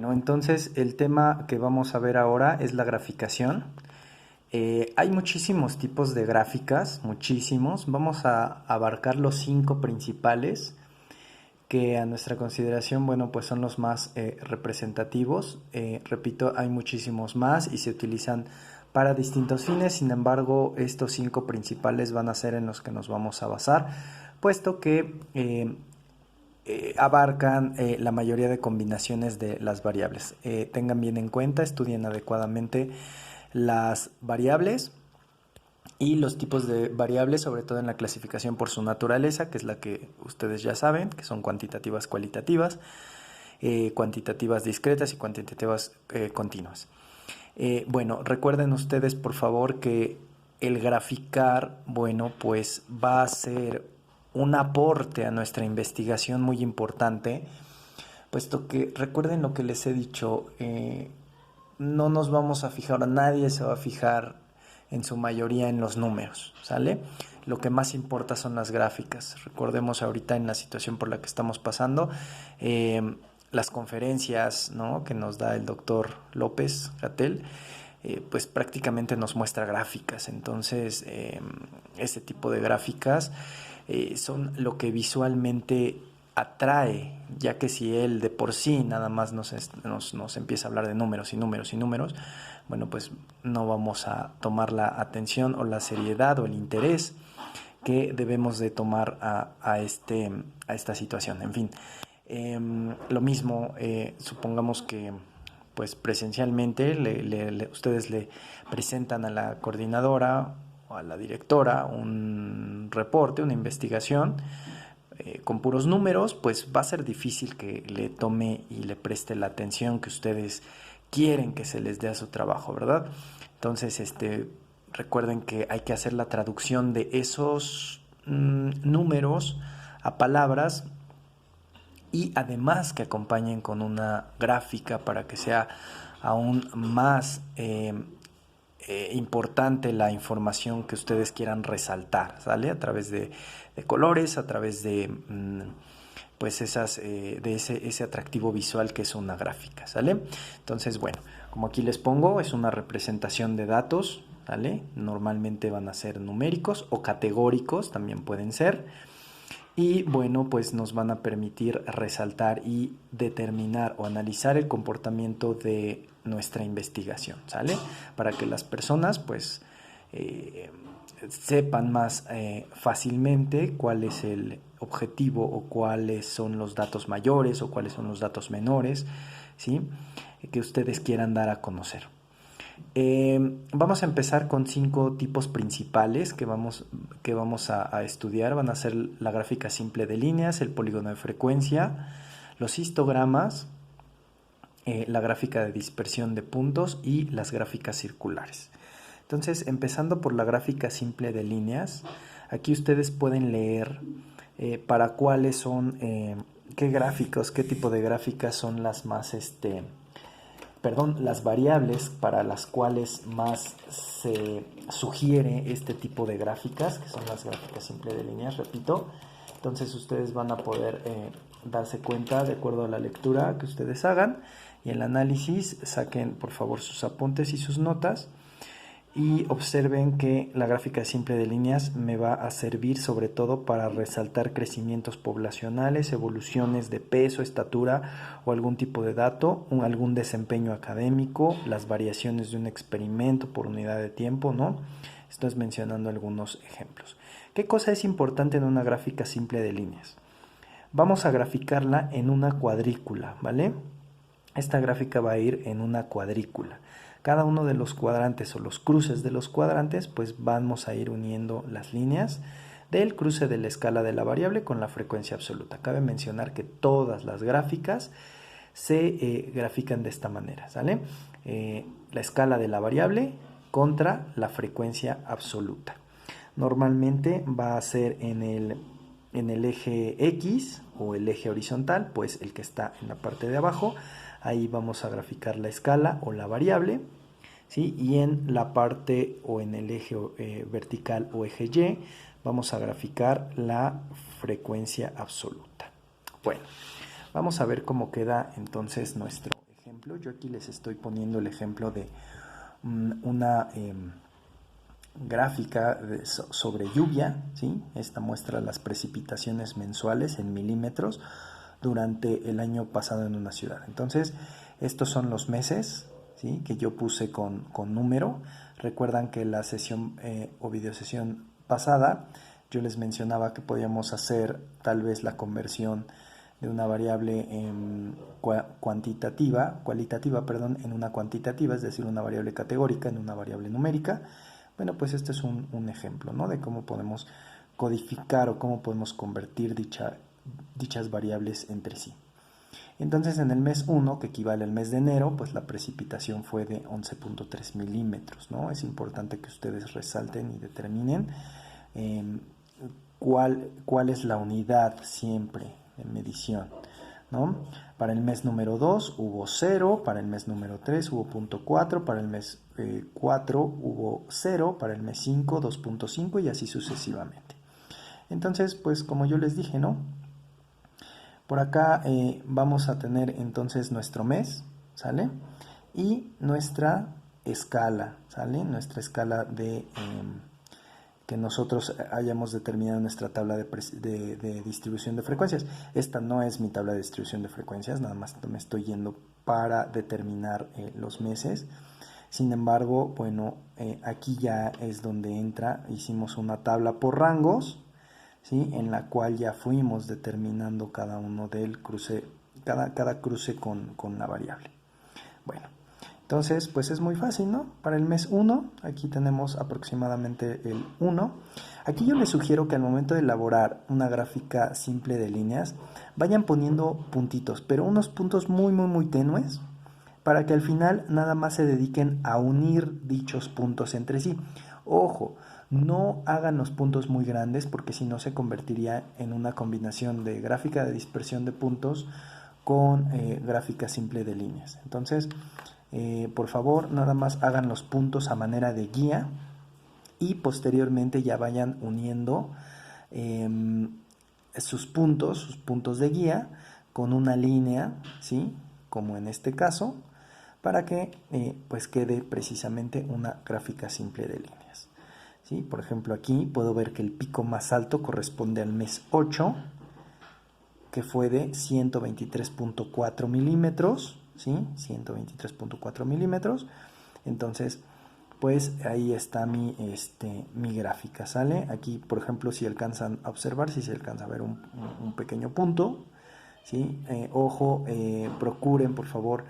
Bueno, entonces el tema que vamos a ver ahora es la graficación. Hay muchísimos tipos de gráficas, muchísimos. Vamos a abarcar los 5 principales que a nuestra consideración, bueno, pues son los más representativos. Repito, hay muchísimos más y se utilizan para distintos fines. Sin embargo, estos 5 principales van a ser en los que nos vamos a basar, puesto que abarcan la mayoría de combinaciones de las variables. Tengan bien en cuenta, estudien adecuadamente las variables y los tipos de variables, sobre todo en la clasificación por su naturaleza, que es la que ustedes ya saben, que son cuantitativas, cualitativas, cuantitativas discretas y cuantitativas continuas. Bueno, recuerden ustedes por favor que el graficar, bueno, pues va a ser un aporte a nuestra investigación muy importante, puesto que recuerden lo que les he dicho, no nos vamos a fijar, nadie se va a fijar en su mayoría en los números, ¿sale? Lo que más importa son las gráficas. Recordemos ahorita en la situación por la que estamos pasando, las conferencias, ¿no?, que nos da el doctor López-Gatell, pues prácticamente nos muestra gráficas. Entonces, ese tipo de gráficas son lo que visualmente atrae, ya que si él de por sí nada más nos empieza a hablar de números y números y números, bueno, pues no vamos a tomar la atención o la seriedad o el interés que debemos de tomar a esta situación. En fin, lo mismo, supongamos que pues presencialmente ustedes le presentan a la coordinadora o a la directora un reporte, una investigación con puros números, pues va a ser difícil que le tome y le preste la atención que ustedes quieren que se les dé a su trabajo, ¿verdad? Entonces, recuerden que hay que hacer la traducción de esos números a palabras y además que acompañen con una gráfica para que sea aún más importante la información que ustedes quieran resaltar, ¿sale? A través de colores, a través de pues ese atractivo visual que es una gráfica, ¿sale? Entonces, bueno, como aquí les pongo, es una representación de datos, ¿vale? Normalmente van a ser numéricos o categóricos, también pueden ser. Y bueno, pues nos van a permitir resaltar y determinar o analizar el comportamiento de nuestra investigación, ¿sale? Para que las personas pues sepan más fácilmente cuál es el objetivo o cuáles son los datos mayores o cuáles son los datos menores, ¿sí?, que ustedes quieran dar a conocer. Vamos a empezar con 5 tipos principales que vamos a estudiar. Van a ser la gráfica simple de líneas, el polígono de frecuencia, los histogramas, la gráfica de dispersión de puntos y las gráficas circulares. Entonces, empezando por la gráfica simple de líneas, aquí ustedes pueden leer para cuáles son, qué gráficos, qué tipo de gráficas son las más las variables para las cuales más se sugiere este tipo de gráficas, que son las gráficas simples de líneas, repito. Entonces ustedes van a poder darse cuenta de acuerdo a la lectura que ustedes hagan y el análisis. Saquen por favor sus apuntes y sus notas y observen que la gráfica simple de líneas me va a servir sobre todo para resaltar crecimientos poblacionales, evoluciones de peso, estatura o algún tipo de dato, algún desempeño académico, las variaciones de un experimento por unidad de tiempo, ¿no? Estoy mencionando algunos ejemplos. ¿Qué cosa es importante en una gráfica simple de líneas? Vamos a graficarla en una cuadrícula, ¿vale? Esta gráfica va a ir en una cuadrícula. Cada uno de los cuadrantes o los cruces de los cuadrantes, pues vamos a ir uniendo las líneas del cruce de la escala de la variable con la frecuencia absoluta. Cabe mencionar que todas las gráficas se grafican de esta manera, ¿sale? La escala de la variable contra la frecuencia absoluta. Normalmente va a ser en el eje X o el eje horizontal, pues el que está en la parte de abajo. Ahí vamos a graficar la escala o la variable, ¿sí? Y en la parte o en el eje vertical o eje Y vamos a graficar la frecuencia absoluta. Bueno, vamos a ver cómo queda entonces nuestro ejemplo. ejemplo. Yo aquí les estoy poniendo el ejemplo de una gráfica sobre lluvia, ¿sí? Esta muestra las precipitaciones mensuales en milímetros durante el año pasado en una ciudad. Entonces, estos son los meses, ¿sí? Que yo puse con número. Recuerdan que la sesión o videosesión pasada yo les mencionaba que podíamos hacer tal vez la conversión de una variable cualitativa, en una cuantitativa, es decir, una variable categórica en una variable numérica. Bueno, pues este es un ejemplo, ¿no? De cómo podemos codificar o cómo podemos convertir dichas variables entre sí. Entonces, en el mes 1, que equivale al mes de enero, pues la precipitación fue de 11.3 milímetros, ¿no? Es importante que ustedes resalten y determinen cuál es la unidad siempre de medición, ¿no? Para el mes número 2 hubo 0, para el mes número 3 hubo 0.4, para el mes 4 hubo 0, para el mes 5 2.5 y así sucesivamente. Entonces, pues como yo les dije, ¿no? Por acá vamos a tener entonces nuestro mes, ¿sale? Y nuestra escala, ¿sale? Nuestra escala de que nosotros hayamos determinado en nuestra tabla de distribución de frecuencias. Esta no es mi tabla de distribución de frecuencias, nada más me estoy yendo para determinar los meses. Sin embargo, bueno, aquí ya es donde entra, hicimos una tabla por rangos, ¿sí? En la cual ya fuimos determinando cada uno del cruce, cada cruce con la variable. Bueno, entonces pues es muy fácil, ¿no? Para el mes 1, aquí tenemos aproximadamente el 1. Aquí yo les sugiero que al momento de elaborar una gráfica simple de líneas, vayan poniendo puntitos, pero unos puntos muy tenues, para que al final nada más se dediquen a unir dichos puntos entre sí. Ojo, no hagan los puntos muy grandes porque si no se convertiría en una combinación de gráfica de dispersión de puntos con gráfica simple de líneas. Entonces, por favor, nada más hagan los puntos a manera de guía y posteriormente ya vayan uniendo sus puntos de guía con una línea, ¿sí? Como en este caso, para que pues quede precisamente una gráfica simple de líneas. ¿Sí? Por ejemplo, aquí puedo ver que el pico más alto corresponde al mes 8, que fue de 123.4 milímetros, ¿sí? 123.4 milímetros. Entonces, pues ahí está mi gráfica, ¿sale? Aquí, por ejemplo, si alcanzan a observar, si se alcanza a ver un pequeño punto, ¿sí? Ojo, procuren, por favor,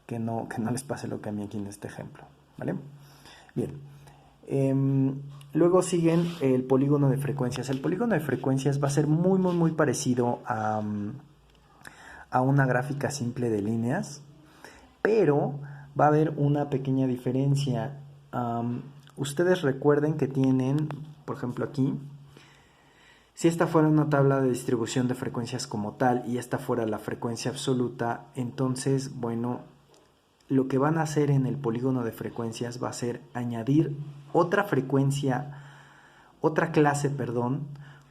que no les pase lo que a mí aquí en este ejemplo, ¿vale? Bien. Luego siguen el polígono de frecuencias. El polígono de frecuencias va a ser muy parecido a una gráfica simple de líneas, pero va a haber una pequeña diferencia. Ustedes recuerden que tienen, por ejemplo aquí, si esta fuera una tabla de distribución de frecuencias como tal y esta fuera la frecuencia absoluta, entonces, bueno, lo que van a hacer en el polígono de frecuencias va a ser añadir otra clase,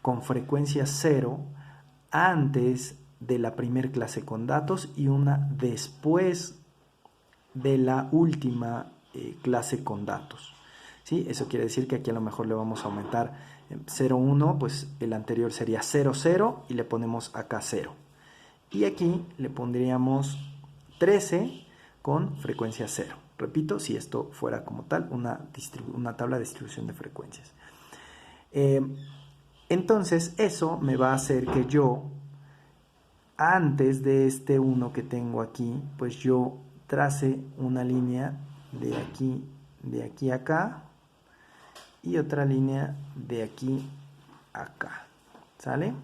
con frecuencia 0 antes de la primer clase con datos y una después de la última clase con datos. ¿Sí? Eso quiere decir que aquí a lo mejor le vamos a aumentar 0,1, pues el anterior sería 0,0 y le ponemos acá 0. Y aquí le pondríamos 13 con frecuencia 0. Repito, si esto fuera como tal una tabla de distribución de frecuencias. Entonces eso me va a hacer que yo, antes de este 1 que tengo aquí, pues yo trace una línea de aquí a acá y otra línea de aquí a acá, ¿sale?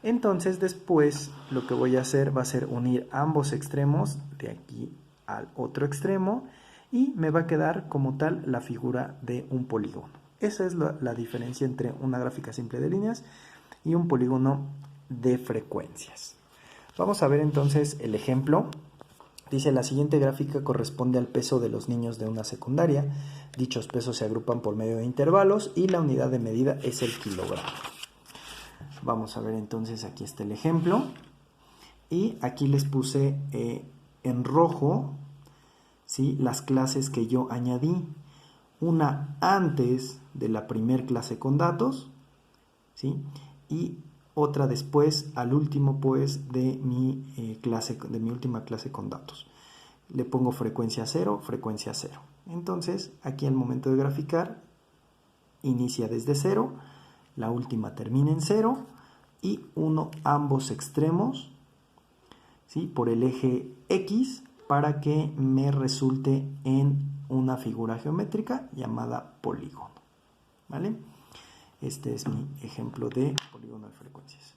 Entonces después lo que voy a hacer va a ser unir ambos extremos de aquí al otro extremo y me va a quedar como tal la figura de un polígono. Esa es la diferencia entre una gráfica simple de líneas y un polígono de frecuencias. Vamos a ver entonces el ejemplo. Dice, la siguiente gráfica corresponde al peso de los niños de una secundaria. Dichos pesos se agrupan por medio de intervalos y la unidad de medida es el kilogramo. Vamos a ver entonces, aquí está el ejemplo. Y aquí les puse en rojo, ¿sí?, las clases que yo añadí. Una antes de la primer clase con datos, ¿sí?, y otra después, al último, pues, de mi última clase con datos. Le pongo frecuencia 0, frecuencia 0. Entonces, aquí al momento de graficar, inicia desde 0, la última termina en 0 y uno ambos extremos, ¿sí?, por el eje X para que me resulte en una figura geométrica llamada polígono. ¿Vale? Este es mi ejemplo de polígono de frecuencias.